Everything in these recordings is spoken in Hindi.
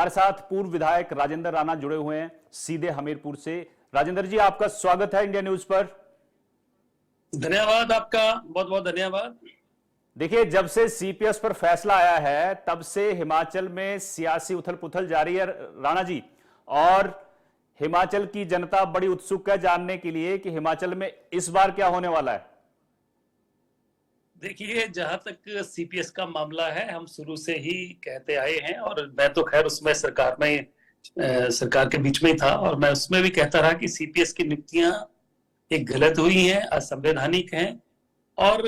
हमारे साथ पूर्व विधायक राजेंद्र राणा जुड़े हुए हैं सीधे हमीरपुर से। राजेंद्र जी, आपका स्वागत है इंडिया न्यूज पर। धन्यवाद, आपका बहुत बहुत धन्यवाद। देखिए, जब से सीपीएस पर फैसला आया है तब से हिमाचल में सियासी उथल पुथल जारी है राणा जी, और हिमाचल की जनता बड़ी उत्सुक है जानने के लिए कि हिमाचल में इस बार क्या होने वाला है। देखिए, जहां तक सीपीएस का मामला है, हम शुरू से ही कहते आए हैं, और मैं तो खैर उसमें सरकार के बीच में ही था, और मैं उसमें भी कहता रहा कि सीपीएस की नियुक्तियां एक गलत हुई हैं, असंवैधानिक हैं, और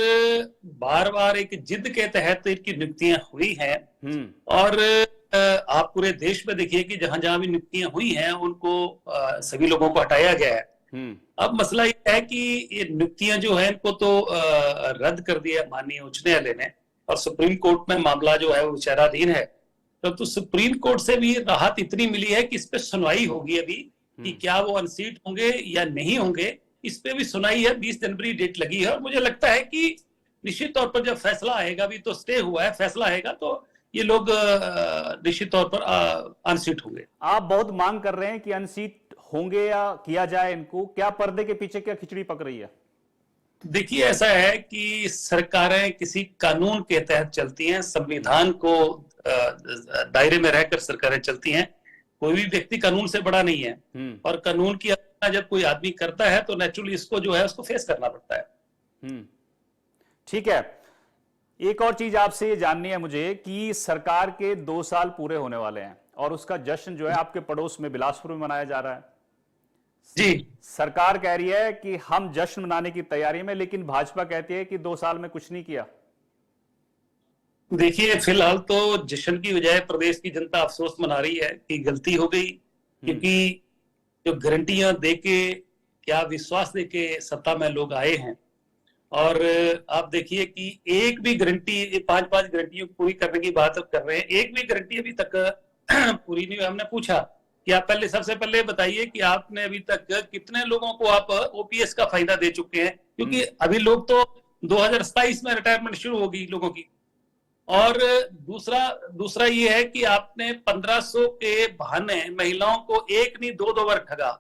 बार बार एक जिद के तहत इनकी नियुक्तियां हुई हैं। और आप पूरे देश में देखिए कि जहां जहां भी नियुक्तियां हुई हैं उनको सभी लोगों को हटाया गया है। अब मसला ये है कि ये नियुक्तियां जो है इनको तो रद्द कर दिया माननीय उच्च न्यायालय ने, और सुप्रीम कोर्ट में मामला जो है वो विचाराधीन है। तो सुप्रीम कोर्ट से भी राहत इतनी मिली है कि इस पे सुनवाई होगी अभी कि क्या वो अनसीट होंगे या नहीं होंगे। इस पे भी सुनाई है, 20 जनवरी डेट लगी है, और मुझे लगता है कि निश्चित तौर पर जब फैसला आएगा, अभी तो स्टे हुआ है, फैसला आएगा तो ये लोग निश्चित तौर पर अनसीट होंगे। आप बहुत मांग कर रहे हैं कि अनसीट होंगे या किया जाए इनको, क्या पर्दे के पीछे क्या खिचड़ी पक रही है? देखिए, ऐसा है कि सरकारें किसी कानून के तहत चलती हैं, संविधान को दायरे में रहकर सरकारें चलती हैं। कोई भी व्यक्ति कानून से बड़ा नहीं है, और कानून की अवहेलना जब कोई आदमी करता है तो नेचुरली इसको जो है उसको फेस करना पड़ता है। ठीक है, एक और चीज आपसे ये जाननी है मुझे कि सरकार के 2 साल पूरे होने वाले हैं और उसका जश्न जो है आपके पड़ोस में बिलासपुर में मनाया जा रहा है। जी, सरकार कह रही है कि हम जश्न मनाने की तैयारी में, लेकिन भाजपा कहती है कि 2 साल में कुछ नहीं किया। देखिए, फिलहाल तो जश्न की बजाय प्रदेश की जनता अफसोस मना रही है कि गलती हो गई, क्योंकि जो गारंटियां देके, क्या विश्वास देके सत्ता में लोग आए हैं, और आप देखिए कि एक भी गारंटी, 5-5 गारंटियों पूरी करने की बात कर रहे हैं, एक भी गारंटी अभी तक पूरी नहीं हुई। हमने पूछा कि आप सबसे पहले बताइए कि आपने अभी तक कितने लोगों को आप ओपीएस का फायदा दे चुके हैं, क्योंकि अभी लोग तो 2027 में रिटायरमेंट शुरू होगी लोगों की। और दूसरा ये है कि आपने 1500 के बहाने महिलाओं को एक नहीं दो बार ठगा।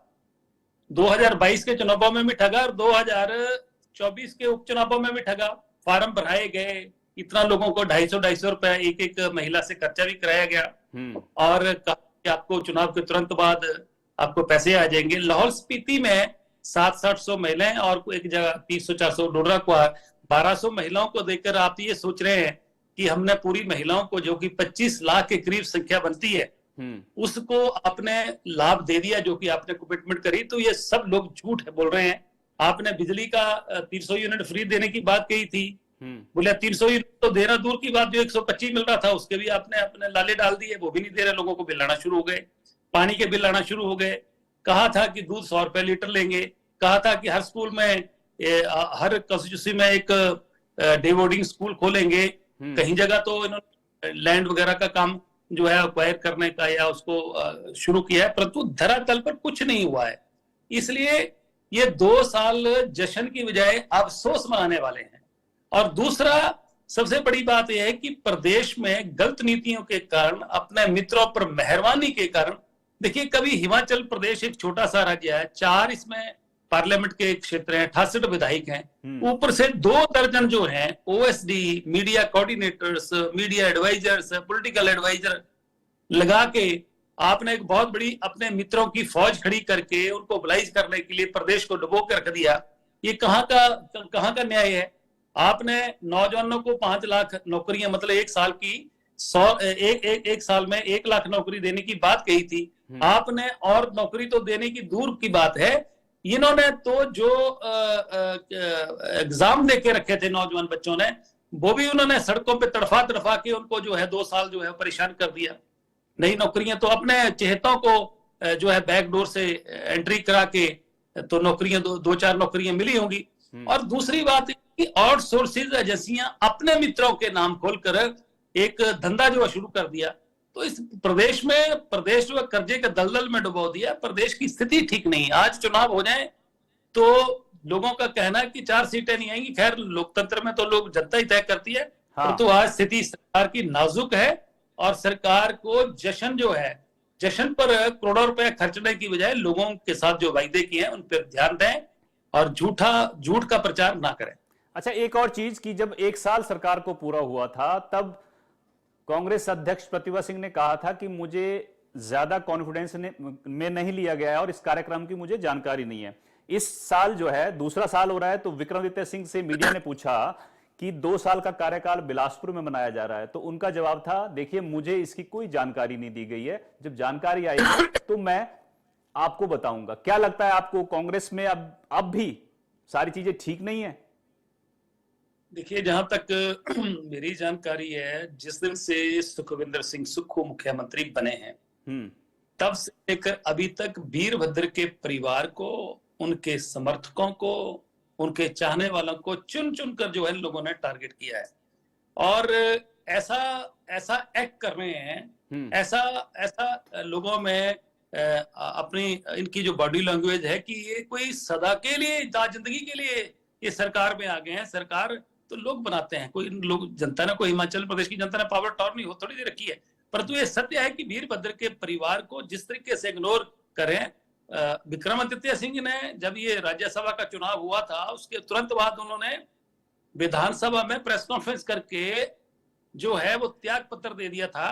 2022 के चुनावों में भी ठगा और 2024 के उपचुनावों में भी ठगा। फार्म भराए गए, इतना लोगों को 250 रुपए एक एक महिला से खर्चा भी कराया गया, और कि आपको चुनाव के तुरंत बाद आपको पैसे आ जाएंगे। लाहौल स्पीति में 700-800 महिलाएं और एक जगह 300-400, डोडरा को 1200 महिलाओं को देखकर आप ये सोच रहे हैं कि हमने पूरी महिलाओं को, जो कि 25 लाख के करीब संख्या बनती है, उसको आपने लाभ दे दिया जो कि आपने कमिटमेंट करी। तो ये सब लोग झूठ है बोल रहे हैं। आपने बिजली का 300 यूनिट फ्री देने की बात कही थी, बोले 300 यूनिट तो देना दूर की बात, जो 125 मिल रहा था उसके भी आपने अपने लाले डाल दिए, वो भी नहीं दे रहे, लोगों को बिल आना शुरू हो गए, पानी के बिल आना शुरू हो गए। कहा था कि दूध 100 रुपए लीटर लेंगे, कहा था कि हर स्कूल में, हर कंस्टिट्यूंसी में एक डे बोर्डिंग स्कूल खोलेंगे। कहीं जगह तो इन्होंने लैंड वगैरह का काम जो है अक्वायर करने का या उसको शुरू किया है, परंतु धरातल पर कुछ नहीं हुआ है। इसलिए ये 2 साल जश्न की बजाय अफसोस मनाने वाले हैं। और दूसरा सबसे बड़ी बात यह है कि प्रदेश में गलत नीतियों के कारण, अपने मित्रों पर मेहरबानी के कारण, देखिए कभी हिमाचल प्रदेश एक छोटा सा राज्य है, 4 इसमें पार्लियामेंट के क्षेत्र हैं, 68 विधायक हैं, ऊपर से 2 दर्जन जो हैं OSD, media coordinators, media advisers, political adviser लगा के आपने एक बहुत बड़ी अपने मित्रों की फौज खड़ी करके उनको मोबिलाइज करने के लिए प्रदेश को डुबो के रख दिया। ये कहाँ का न्याय है? आपने नौजवानों को 5 लाख नौकरियां, मतलब एक साल की 100 एक साल में 1 लाख नौकरी देने की बात कही थी आपने, और नौकरी तो देने की दूर की बात है, इन्होंने तो जो एग्जाम दे के रखे थे नौजवान बच्चों ने, वो भी उन्होंने सड़कों पे तड़फा के उनको जो है 2 साल जो है परेशान कर दिया। नई नौकरियां तो अपने चहेतों को जो है बैकडोर से एंट्री करा के तो नौकरियां 2-4 नौकरियां मिली होंगी। और दूसरी बात कि आउटसोर्सिंग एजेंसियां अपने मित्रों के नाम खोलकर एक धंधा जो है शुरू कर दिया। तो इस प्रदेश जो कर्जे के दलदल में डुबो दिया। प्रदेश की स्थिति ठीक नहीं। आज चुनाव हो जाए तो लोगों का कहना है कि 4 सीटें नहीं आएंगी। खैर, लोकतंत्र में तो लोग जनता ही तय करती है। हाँ। तो आज स्थिति सरकार की नाजुक है, और सरकार को जश्न जो है जश्न पर करोड़ों रुपए खर्चने की बजाय लोगों के साथ जो वायदे किए हैं उन पर ध्यान दें और झूठ का प्रचार ना करें। अच्छा, एक और चीज कि जब 1 साल सरकार को पूरा हुआ था तब कांग्रेस अध्यक्ष प्रतिभा सिंह ने कहा था कि मुझे ज्यादा कॉन्फिडेंस में नहीं लिया गया है और इस कार्यक्रम की मुझे जानकारी नहीं है। इस साल जो है दूसरा साल हो रहा है, तो विक्रमादित्य सिंह से मीडिया ने पूछा कि 2 साल का कार्यकाल बिलासपुर में मनाया जा रहा है, तो उनका जवाब था, देखिए मुझे इसकी कोई जानकारी नहीं दी गई है, जब जानकारी आएगी तो मैं आपको बताऊंगा। क्या लगता है आपको, कांग्रेस में अब भी सारी चीजें ठीक नहीं है? देखिए, जहां तक मेरी जानकारी है, जिस दिन से सुखविंदर सिंह सुक्खू मुख्यमंत्री बने हैं तब से लेकर अभी तक वीरभद्र के परिवार को, उनके समर्थकों को, उनके चाहने वालों को चुन चुन कर जो है लोगों ने टारगेट किया है और ऐसा ऐसा एक्ट कर रहे हैं, ऐसा लोगों में अपनी इनकी जो बॉडी लैंग्वेज है कि ये कोई सदा के लिए, जिंदगी के लिए ये सरकार में आ गए हैं। सरकार तो लोग बनाते हैं, कोई लोग, जनता ने, कोई हिमाचल प्रदेश की जनता ने पावर टॉर्नी हो थोड़ी देर रखी है, परंतु ये सत्य है कि वीरभद्र के परिवार को जिस तरीके से इग्नोर करें। विक्रमादित्य सिंह ने, जब ये राज्यसभा का चुनाव हुआ था उसके तुरंत बाद उन्होंने विधानसभा में प्रेस कॉन्फ्रेंस करके जो है वो त्याग पत्र दे दिया था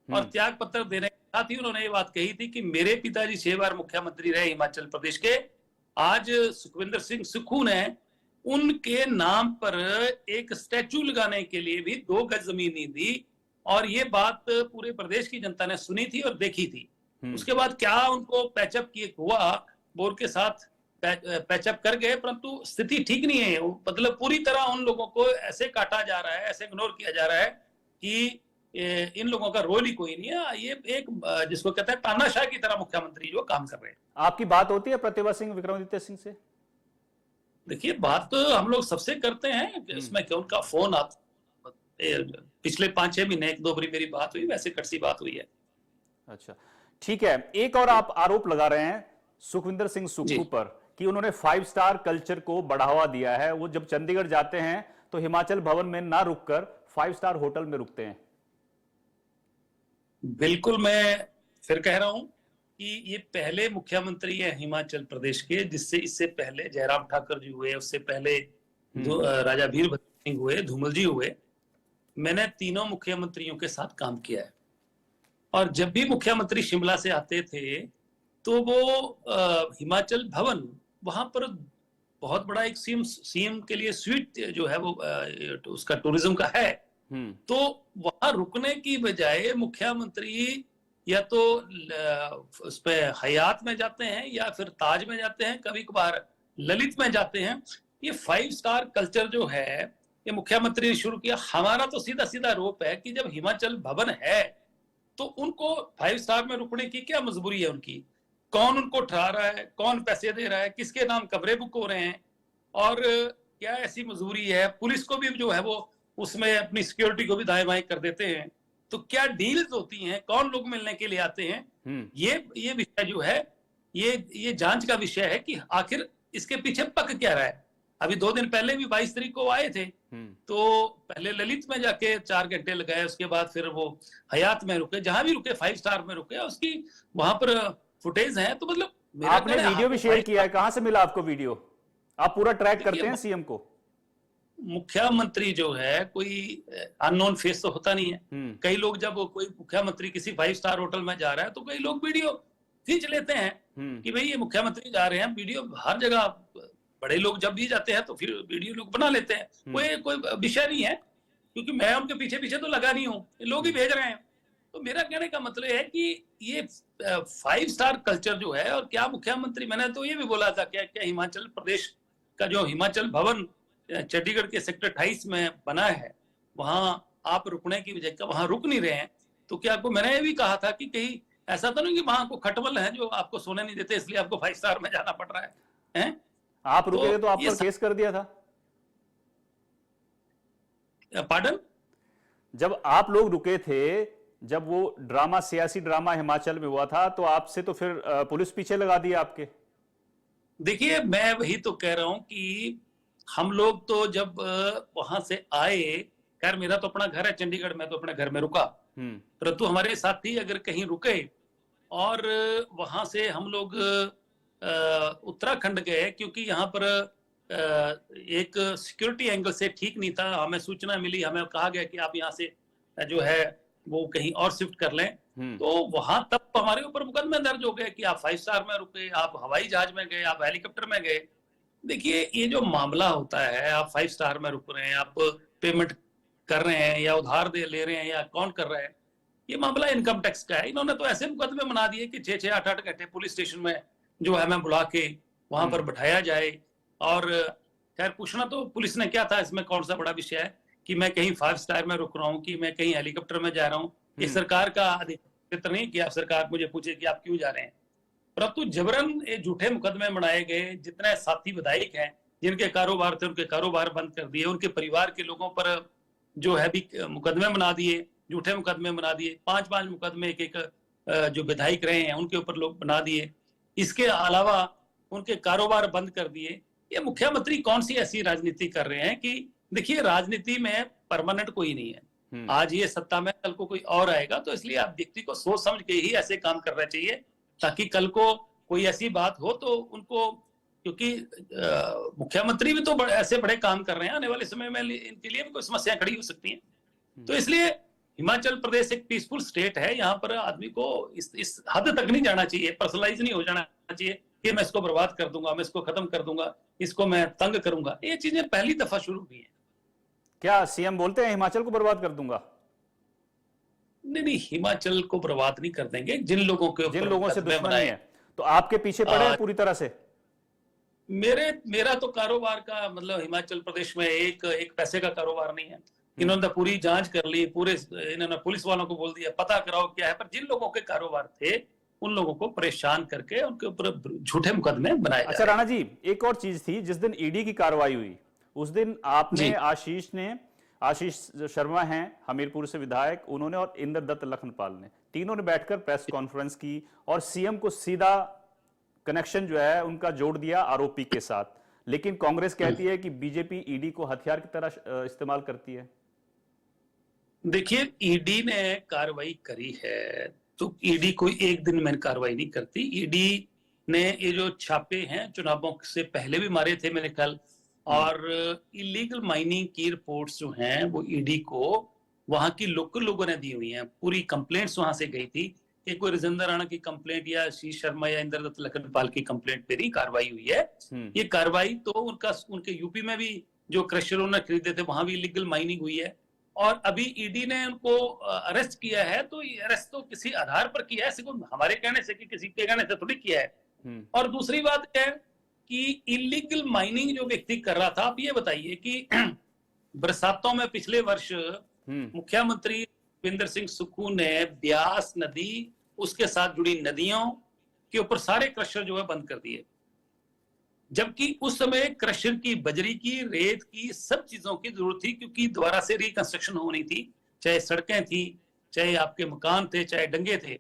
और त्याग पत्र देने के साथ ही उन्होंने ये बात कही थी कि मेरे पिताजी 6 बार मुख्यमंत्री रहे हिमाचल प्रदेश के, आज सुखविंदर सिंह सुक्खू ने उनके नाम पर एक स्टैचू लगाने के लिए भी 2 गज जमीन नहीं दी और ये बात पूरे प्रदेश की जनता ने सुनी थी और देखी थी। उसके बाद क्या उनको पैचअप किए हुआ, बोर के साथ पैचअप कर गए, परंतु स्थिति ठीक नहीं है। मतलब पूरी तरह उन लोगों को ऐसे काटा जा रहा है, ऐसे इग्नोर किया जा रहा है कि इन लोगों का रोल ही कोई नहीं है। ये एक जिसको कहते हैं तानाशाह की तरह मुख्यमंत्री जो काम कर रहे हैं। आपकी बात होती है प्रतिभा सिंह, विक्रमादित्य सिंह से? देखिए, बात तो हम लोग सबसे करते हैं, इसमें क्या उनका फोन आप पिछले 5-6 महीने 1-2 बारी मेरी बात हुई, वैसे कटसी बात हुई है। अच्छा, ठीक है। एक और आप आरोप लगा रहे हैं सुखविंदर सिंह सुक्खू पर कि उन्होंने 5 स्टार कल्चर को बढ़ावा दिया है। वो जब चंडीगढ़ जाते हैं तो हिमाचल भवन में ना रुककर 5 स्टार होटल में रुकते हैं। बिल्कुल, मैं फिर कह रहा हूं कि ये पहले मुख्यमंत्री है हिमाचल प्रदेश के, जिससे इससे पहले जयराम ठाकुर जी हुए, उससे पहले राजा वीरभद्र सिंह हुए, धूमल जी हुए। मैंने तीनों मुख्यमंत्रियों के साथ काम किया है और जब भी मुख्यमंत्री शिमला से आते थे तो वो हिमाचल भवन, वहां पर बहुत बड़ा एक सीएम के लिए स्वीट जो है वो उसका टूरिज्म का है, तो वहां रुकने की बजाय मुख्यमंत्री या तो उस पे हयात में जाते हैं या फिर ताज में जाते हैं, कभी कभार ललित में जाते हैं। ये 5 स्टार कल्चर जो है ये मुख्यमंत्री ने शुरू किया। हमारा तो सीधा सीधा रोप है कि जब हिमाचल भवन है तो उनको 5 स्टार में रुकने की क्या मजबूरी है उनकी? कौन उनको ठहरा रहा है, कौन पैसे दे रहा है, किसके नाम कमरे बुक हो रहे हैं और क्या ऐसी मजबूरी है? पुलिस को भी जो है वो उसमें अपनी सिक्योरिटी को भी दाएं बाएं कर देते हैं। तो क्या डील्स होती हैं, कौन लोग मिलने के लिए आते हैं? ये विषय जो है ये जांच का विषय है कि आखिर इसके पीछे पक क्या रहा है। अभी 2 दिन पहले भी 22 तारीख को आए थे, तो पहले ललित में जाके 4 घंटे लगाए, उसके बाद फिर वो हयात में रुके, जहां भी रुके 5 स्टार में रुके, उसकी वहां पर फुटेज है। तो मतलब आपने वीडियो भी शेयर किया है, कहां से मिला आपको वीडियो? आप पूरा ट्रैक करते हैं सीएम को? मुख्यमंत्री जो है कोई अननोन फेस तो होता नहीं है। कई लोग जब कोई मुख्यमंत्री किसी 5 स्टार होटल में जा रहा है तो कई लोग वीडियो खींच लेते हैं कि भाई ये मुख्यमंत्री जा रहे हैं। वीडियो हर जगह, बड़े लोग जब भी जाते हैं तो फिर वीडियो लोग बना लेते हैं। कोई विषय नहीं है, क्योंकि मैं उनके पीछे पीछे तो लगा नहीं हूँ, लोग ही भेज रहे हैं। तो मेरा कहने का मतलब है कि ये 5 स्टार कल्चर जो है, और क्या मुख्यमंत्री, मैंने तो ये भी बोला था क्या हिमाचल प्रदेश का जो हिमाचल भवन चंडीगढ़ के सेक्टर 28 में बना है, वहां आप रुकने की वजह वहां रुक नहीं रहे हैं, तो क्या आपको, मैंने ये भी कहा था कि कहीं ऐसा तो नहीं कि वहां को खटमल है जो आपको सोने नहीं देते इसलिए आपको 5 स्टार में जाना पड़ रहा है? आप रुके तो आप पर केस कर दिया था। पार्डन? जब आप लोग रुके थे, जब वो ड्रामा, सियासी ड्रामा हिमाचल में हुआ था, तो आपसे तो फिर पुलिस पीछे लगा दी आपके। देखिए, मैं वही तो कह रहा हूं कि हम लोग तो जब वहां से आए, खैर मेरा तो अपना घर है चंडीगढ़ में, तो अपने घर में रुका, परंतु हमारे साथी अगर कहीं रुके और वहां से हम लोग उत्तराखंड गए, क्योंकि यहाँ पर एक सिक्योरिटी एंगल से ठीक नहीं था। हमें सूचना मिली, हमें कहा गया कि आप यहाँ से जो है वो कहीं और शिफ्ट कर लें। तो वहां तब हमारे ऊपर मुकदमे दर्ज हो गए कि आप 5 स्टार में रुके, आप हवाई जहाज में गए, आप हेलीकॉप्टर में गए। देखिए, ये जो मामला होता है, आप 5 स्टार में रुक रहे हैं, आप पेमेंट कर रहे हैं या उधार दे ले रहे हैं या अकाउंट कर रहे हैं, ये मामला इनकम टैक्स का है। इन्होंने तो ऐसे मुकदमे बना दिए कि 6-6, 8-8 घंटे पुलिस स्टेशन में जो है हमें बुला के वहां पर बिठाया जाए। और खैर, पूछना तो पुलिस ने क्या था, इसमें कौन सा बड़ा विषय है कि मैं कहीं 5 स्टार में रुक रहा हूँ, कि मैं कहीं हेलीकॉप्टर में जा रहा हूँ। ये सरकार का अधिकार नहीं कि आप सरकार मुझे पूछे कि आप क्यों जा रहे हैं। परंतु जबरन ये झूठे मुकदमे बनाए गए। जितने साथी विधायक हैं जिनके कारोबार थे, उनके कारोबार बंद कर दिए, उनके परिवार के लोगों पर जो है भी मुकदमे बना दिए, झूठे मुकदमे बना दिए। 5-5 मुकदमे एक एक जो विधायक रहे हैं उनके ऊपर लोग बना दिए। इसके अलावा उनके कारोबार बंद कर दिए। ये मुख्यमंत्री कौन सी ऐसी राजनीति कर रहे हैं कि देखिए, राजनीति में परमानेंट कोई नहीं है। आज ये सत्ता में, कल को कोई और आएगा। तो इसलिए आप व्यक्ति को सोच समझ के ही ऐसे काम करना चाहिए, ताकि कल को कोई ऐसी बात हो तो उनको, क्योंकि मुख्यमंत्री भी तो ऐसे बड़े काम कर रहे हैं, आने वाले समय में इनके लिए भी कोई समस्या खड़ी हो सकती है। तो इसलिए हिमाचल प्रदेश एक पीसफुल स्टेट है। यहाँ पर आदमी को इस हद तक नहीं जाना चाहिए, पर्सनलाइज नहीं हो जाना चाहिए कि मैं इसको बर्बाद कर दूंगा, मैं इसको खत्म कर दूंगा, इसको मैं तंग करूंगा। ये चीजें पहली दफा शुरू हुई है। क्या सीएम बोलते हैं हिमाचल को बर्बाद कर दूंगा? नहीं नहीं, हिमाचल को बर्बाद नहीं कर देंगे। जिन लोगों से दुश्मनी है तो आपके पीछे पड़े हैं पूरी तरह से। मेरा तो कारोबार का मतलब हिमाचल प्रदेश में एक पैसे का कारोबार नहीं है। इन्होंने पूरी जांच कर ली, इन्होंने पुलिस वालों को बोल दिया पता कराओ क्या है। पर जिन लोगों के कारोबार थे उन लोगों को परेशान करके उनके ऊपर झूठे मुकदमे बनाए। अच्छा राणा जी, एक और चीज थी, जिस दिन ईडी की कार्रवाई हुई उस दिन आपने आशीष शर्मा हैं हमीरपुर से विधायक, उन्होंने और इंद्रदत्त लखनपाल ने, तीनों ने बैठकर प्रेस कॉन्फ्रेंस की और सीएम को सीधा कनेक्शन जो है उनका जोड़ दिया आरोपी के साथ। लेकिन कांग्रेस कहती है कि बीजेपी ईडी को हथियार की तरह इस्तेमाल करती है। देखिए, ईडी ने कार्रवाई करी है तो ईडी कोई एक दिन में कार्रवाई नहीं करती। ईडी ने ये जो छापे हैं चुनावों से पहले भी मारे थे मेरे ख्याल, और इलीगल माइनिंग की रिपोर्ट्स जो हैं वो ईडी को वहां की लोकल लोगों ने दी हुई हैं। पूरी कंप्लेंट्स वहां से गई थी कि कोई राजेंद्र राणा की कंप्लेंट या आशीष शर्मा या इंद्रदत्त लखनपाल की कंप्लेंट पर ही कार्रवाई हुई है। ये कार्रवाई तो उनके यूपी में भी जो क्रशर उन्होंने खरीदे थे वहां भी इलीगल माइनिंग हुई है। और अभी ईडी ने उनको अरेस्ट किया है, तो अरेस्ट तो किसी आधार पर किया है, सिर्फ हमारे कहने से कि किसी के कहने से थोड़ी किया है। और दूसरी बात है कि इलीगल माइनिंग जो व्यक्ति कर रहा था, आप ये बताइए कि बरसातों में पिछले वर्ष मुख्यमंत्री भूपेंद्र सिंह सुक्खू ने ब्यास नदी, उसके साथ जुड़ी नदियों के ऊपर सारे क्रशर जो है बंद कर दिए, जबकि उस समय क्रशर की, बजरी की, रेत की, सब चीजों की जरूरत थी, क्योंकि दोबारा से रिकंस्ट्रक्शन होनी थी। चाहे सड़कें थी, चाहे आपके मकान थे, चाहे डंगे थे।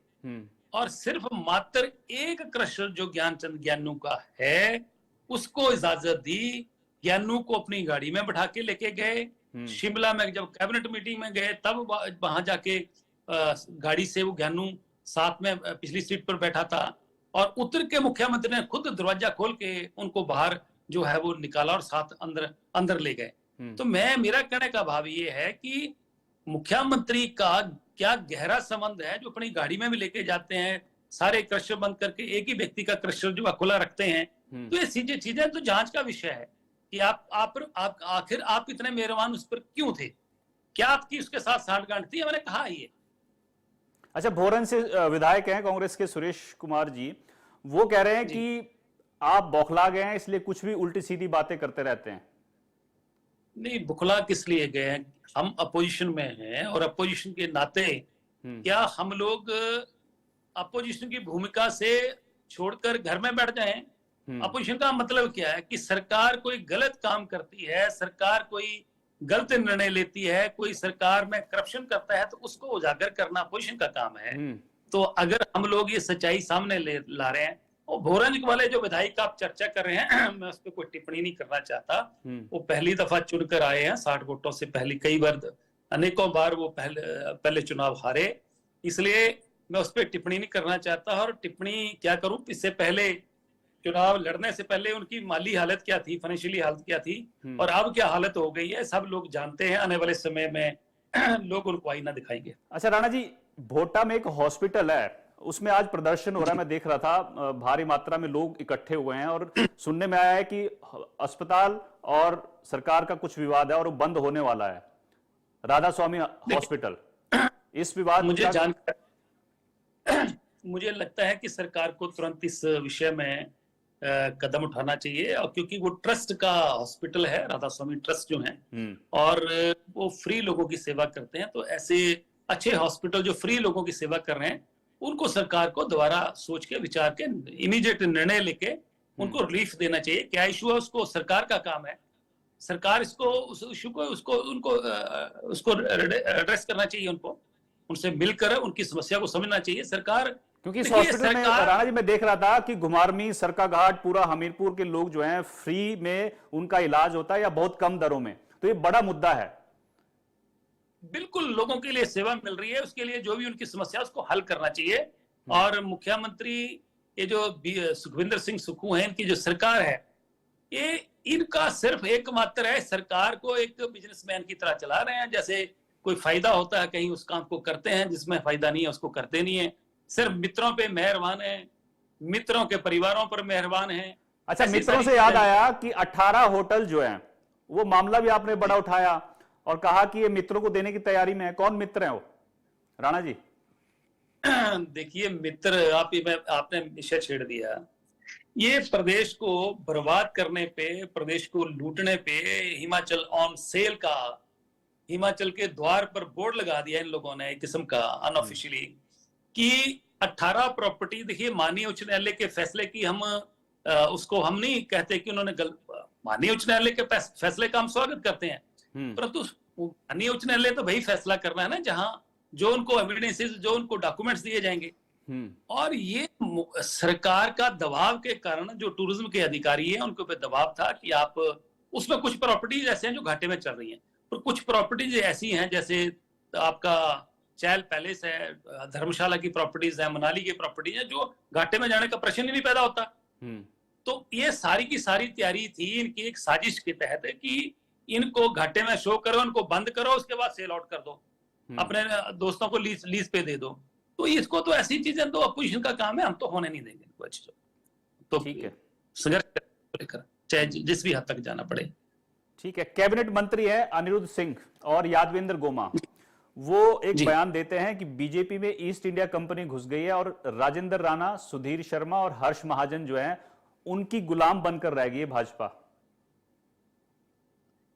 और सिर्फ मात्र एक क्रशर जो ज्ञानचंद ज्ञानू का है उसको इजाजत दी। ज्ञानू को अपनी गाड़ी में बैठा के लेके गए। शिमला में जब कैबिनेट मीटिंग में गए तब वहां जाके गाड़ी से वो ज्ञानू साथ में पिछली सीट पर बैठा था, और उतर के मुख्यमंत्री ने खुद दरवाजा खोल के उनको बाहर जो है वो निकाला और साथ अंदर ले गए। तो मेरा कहने का भाव ये है कि मुख्यमंत्री का क्या गहरा संबंध है जो अपनी गाड़ी में भी लेके जाते हैं, सारे क्रशर बंद करके एक ही व्यक्ति का क्रशर जो खुला रखते हैं। तो ये चीजें तो जांच का विषय है कि आखिर आप इतने मेहरबान उस पर क्यों थे, क्या आपकी उसके साथ साठगांठ थी? मैंने कहा ये। अच्छा, भोरन से विधायक हैं कांग्रेस के सुरेश कुमार जी, वो कह रहे हैं कि आप बौखला गए हैं इसलिए कुछ भी उल्टी सीधी बातें करते रहते हैं। नहीं, बुखला किस लिए गए हैं? हम अपोजिशन में हैं और अपोजिशन के नाते क्या हम लोग अपोजिशन की भूमिका से छोड़कर घर में बैठ जाएं? अपोजिशन का मतलब क्या है कि सरकार कोई गलत काम करती है, सरकार कोई गलत निर्णय लेती है, कोई सरकार में करप्शन करता है, तो उसको उजागर करना अपोजिशन का काम है। तो अगर हम लोग ये सच्चाई सामने ला रहे हैं, और भोरंज वाले जो विधायक आप चर्चा कर रहे हैं मैं उस पर कोई टिप्पणी नहीं करना चाहता। वो पहली दफा चुनकर आए हैं 60 वोटों से, पहले कई बार, अनेकों बार वो पहले चुनाव हारे। इसलिए मैं उस पर टिप्पणी नहीं करना चाहता। और टिप्पणी क्या करूं, इससे पहले चुनाव लड़ने से पहले उनकी माली हालत क्या थी, फाइनेंशियली हालत क्या थी और अब क्या हालत हो गई है, सब लोग जानते हैं। आने वाले समय में लोग उनको आईना दिखाएंगे। अच्छा राणा जी, भोटा में एक हॉस्पिटल है, उसमें आज प्रदर्शन हो रहा है, मैं देख रहा था, भारी मात्रा में लोग इकट्ठे हुए हैं और सुनने में आया है कि अस्पताल और सरकार का कुछ विवाद है और वो बंद होने वाला है, राधा स्वामी हॉस्पिटल। इस विवाद मुझे का जानकर मुझे लगता है कि सरकार को तुरंत इस विषय में कदम उठाना चाहिए, और क्योंकि वो ट्रस्ट का हॉस्पिटल है, राधा स्वामी ट्रस्ट जो है, और वो फ्री लोगों की सेवा करते हैं, तो ऐसे अच्छे हॉस्पिटल जो फ्री लोगों की सेवा कर रहे हैं उनको सरकार को दोबारा सोच के विचार के इमीडिएट निर्णय लेके उनको रिलीफ देना चाहिए। क्या इशू है उसको सरकार का काम है, सरकार इसको उस इशू को उसको एड्रेस करना चाहिए, उनको उनसे मिलकर उनकी समस्या को समझना चाहिए सरकार। क्योंकि इस हॉस्पिटल में राणा जी मैं देख रहा था कि घुमारमी, सरकाघाट, पूरा हमीरपुर के लोग जो हैं फ्री में उनका इलाज होता है या बहुत कम दरों में, तो ये बड़ा मुद्दा है। बिल्कुल लोगों के लिए सेवा मिल रही है, उसके लिए जो भी उनकी समस्या उसको हल करना चाहिए। और मुख्यमंत्री ये जो सुखविंदर सिंह सुक्खू हैं, इनकी जो सरकार है, ये इनका सिर्फ एकमात्र है, सरकार को एक बिजनेसमैन की तरह चला रहे हैं। जैसे कोई फायदा होता है कहीं उस काम को करते हैं, जिसमें फायदा नहीं है उसको करते नहीं है। सिर्फ मित्रों पे मेहरबान है, मित्रों के परिवारों पर मेहरबान है। अच्छा, मित्रों से याद आया कि 18 होटल जो है वो मामला भी आपने बड़ा उठाया और कहा कि ये मित्रों को देने की तैयारी में है। कौन मित्र है वो राणा जी? देखिए मित्र, आपने विषय छेड़ दिया। ये प्रदेश को बर्बाद करने पे, प्रदेश को लूटने पे हिमाचल ऑन सेल का, हिमाचल के द्वार पर बोर्ड लगा दिया इन लोगों ने एक किस्म का अनऑफिशियली कि 18 प्रॉपर्टी। देखिए माननीय उच्च न्यायालय के फैसले की उसको हम नहीं कहते कि उन्होंने माननीय उच्च न्यायालय के फैसले का हम स्वागत करते हैं, परंतु माननीय उच्च न्यायालय तो वही फैसला करना है ना जहां जो उनको एविडेंसेस, जो उनको डॉक्यूमेंट्स दिए जाएंगे। और ये सरकार का दबाव के कारण जो टूरिज्म के अधिकारी हैं उनके ऊपर दबाव था कि आप उसमें कुछ प्रॉपर्टीज ऐसे हैं जो घाटे में चल रही हैं, और कुछ प्रॉपर्टीज ऐसी हैं जैसे आपका चैल पैलेस है, धर्मशाला की प्रॉपर्टीज है, मनाली की प्रॉपर्टीज है, जो घाटे में जाने का प्रश्न ही नहीं पैदा होता। तो ये सारी की सारी तैयारी थी इनकी एक साजिश के तहत कि इनको घाटे में शो करो, उनको बंद करो, उसके बाद सेल आउट कर दो, अपने दोस्तों को लीज पे दे दो। तो इसको तो ऐसी चीजें तो अपोजिशन का काम है, हम तो होने नहीं देंगे इनको। अच्छी तो ठीक है, संघर्ष लेकर चाहे जिस भी हद तक जाना पड़े। ठीक है। कैबिनेट मंत्री है अनिरुद्ध सिंह और यादवेंद्र गोमा, वो एक बयान देते हैं कि बीजेपी में ईस्ट इंडिया कंपनी घुस गई है और राजेंद्र राणा, सुधीर शर्मा और हर्ष महाजन जो हैं उनकी गुलाम बनकर रह गई है भाजपा।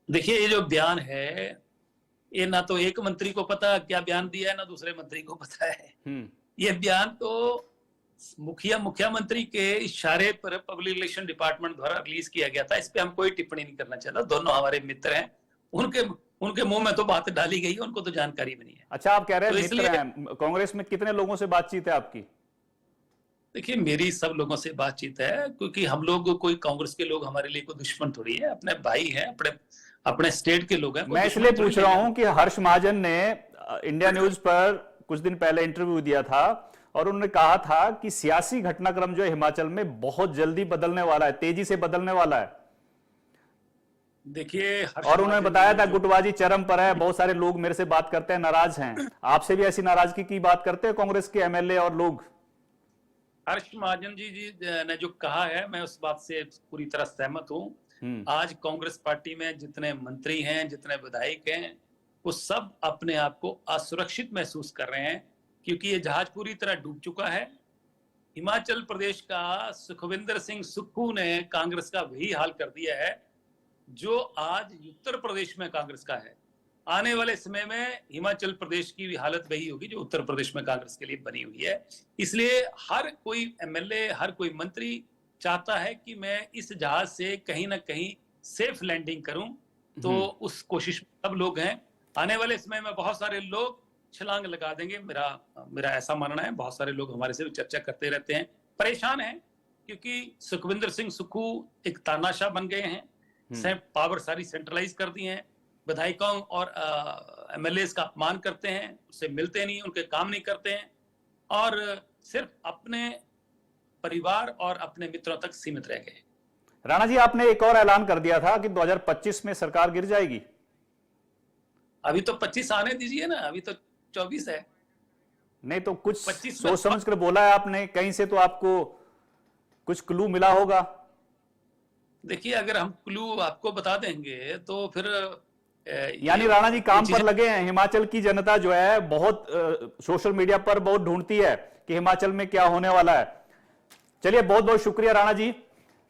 देखिए ये जो बयान है, ये ना तो एक मंत्री को पता क्या बयान दिया है, ना दूसरे मंत्री को पता है। ये बयान तो मुख्यमंत्री के इशारे पर पब्लिक रिलेशन डिपार्टमेंट द्वारा रिलीज किया गया था। इस पे हम कोई टिप्पणी नहीं करना चाहता। दोनों हमारे मित्र हैं, उनके मुंह में तो बात डाली गई, उनको तो जानकारी भी नहीं है। अच्छा, आप कह रहे हैं तो मित्र हैं। कांग्रेस में कितने लोगों से बातचीत है आपकी? देखिए मेरी सब लोगों से बातचीत है, क्योंकि हम लोग कोई कांग्रेस के लोग हमारे लिए कोई दुश्मन थोड़ी है, अपने भाई हैं, अपने स्टेट के लोग हैं। मैं इसलिए पूछ रहा हूं कि हर्ष महाजन ने इंडिया न्यूज पर कुछ दिन पहले इंटरव्यू दिया था और उन्होंने कहा था कि सियासी घटनाक्रम जो है हिमाचल में बहुत जल्दी बदलने वाला है, तेजी से बदलने वाला है। देखिए और उन्होंने बताया था गुटबाजी चरम पर है, बहुत सारे लोग मेरे से बात करते हैं, नाराज हैं। आपसे भी ऐसी नाराजगी की बात करते हैं कांग्रेस के एमएलए और लोग? हर्ष महाजन जी ने जो कहा है, मैं उस बात से पूरी तरह सहमत हूं। आज कांग्रेस पार्टी में जितने मंत्री हैं, जितने विधायक हैं, वो सब अपने आप को असुरक्षित महसूस कर रहे हैं, क्योंकि ये जहाज पूरी तरह डूब चुका है। हिमाचल प्रदेश का सुखविंदर सिंह सुक्खू ने कांग्रेस का वही हाल कर दिया है जो आज उत्तर प्रदेश में कांग्रेस का है। आने वाले समय में हिमाचल प्रदेश की भी हालत वही होगी जो उत्तर प्रदेश में कांग्रेस के लिए बनी हुई है। इसलिए हर कोई एमएलए, हर कोई मंत्री चाहता है कि मैं इस जहाज से कहीं ना कहीं सेफ लैंडिंग करूं, तो उस कोशिश में सब लोग हैं। आने वाले समय में बहुत सारे लोग छलांग लगा देंगे, मेरा ऐसा मानना है। बहुत सारे लोग हमारे से चर्चा करते रहते हैं, परेशान हैं, क्योंकि सुखविंदर सिंह सुक्खू एक तानाशाह बन गए हैं, पावर सारी सेंट्रलाइज कर दी है, विधायकों और एमएलए का अपमान करते हैं, उससे मिलते नहीं, उनके काम नहीं करते हैं। और सिर्फ अपने परिवार और अपने मित्रों तक सीमित रह गए। राणा जी, आपने एक और ऐलान कर दिया था कि 2025 में सरकार गिर जाएगी। अभी तो 25 आने दीजिए ना, अभी तो 24 है। नहीं तो कुछ 25 में सोच समझ कर बोला है आपने, कहीं से तो आपको कुछ क्लू मिला होगा। देखिए, अगर हम क्लू आपको बता देंगे तो फिर यानी राणा जी काम पर चीजें लगे हैं। हिमाचल की जनता जो है बहुत सोशल मीडिया पर बहुत ढूंढती है कि हिमाचल में क्या होने वाला है। चलिए, बहुत बहुत शुक्रिया राणा जी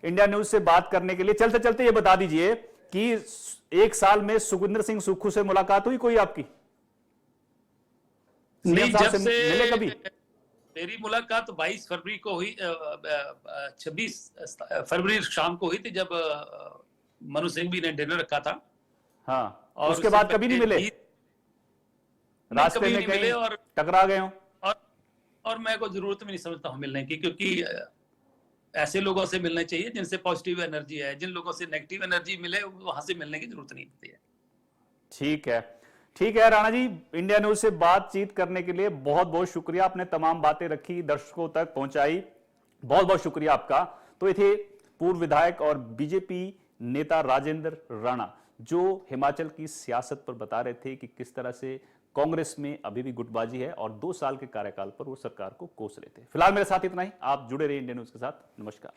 इंडिया न्यूज से बात करने के लिए। चलते चलते ये बता दीजिए कि एक साल में सुखविंदर सिंह सुक्खू से मुलाकात हुई कोई आपकी? सीएम नहीं, साहब जब से मिले से कभी? मेरी मुलाकात 22 फरवरी को हुई, 26 फरवरी शाम को हुई थी, जब मनु सिंह भी ने डिनर रखा था। हाँ, और उसके उससे बाद कभी नहीं पहले मिले? रास्ते कभी में नहीं कहीं मिले। और टकरा गए हो? और और मैं कोई जरूरत भी नहीं समझता हूँ मिलने की, क्योंकि ऐसे लोगों से मिलना चाहिए जिनसे पॉजिटिव एनर्जी है। जिन लोगों से नेगेटिव एनर्जी मिले, वहां से मिलने की जरूरत नहीं होती है। ठीक है, ठीक है राणा जी, इंडिया न्यूज से बातचीत करने के लिए बहुत बहुत शुक्रिया। आपने तमाम बातें रखी, दर्शकों तक पहुंचाई, बहुत बहुत शुक्रिया आपका। तो ये थे पूर्व विधायक और बीजेपी नेता राजेंद्र राणा, जो हिमाचल की सियासत पर बता रहे थे कि किस तरह से कांग्रेस में अभी भी गुटबाजी है और 2 साल के कार्यकाल पर वो सरकार को कोस रहे थे। फिलहाल मेरे साथ इतना ही। आप जुड़े रहिए इंडिया न्यूज के साथ। नमस्कार।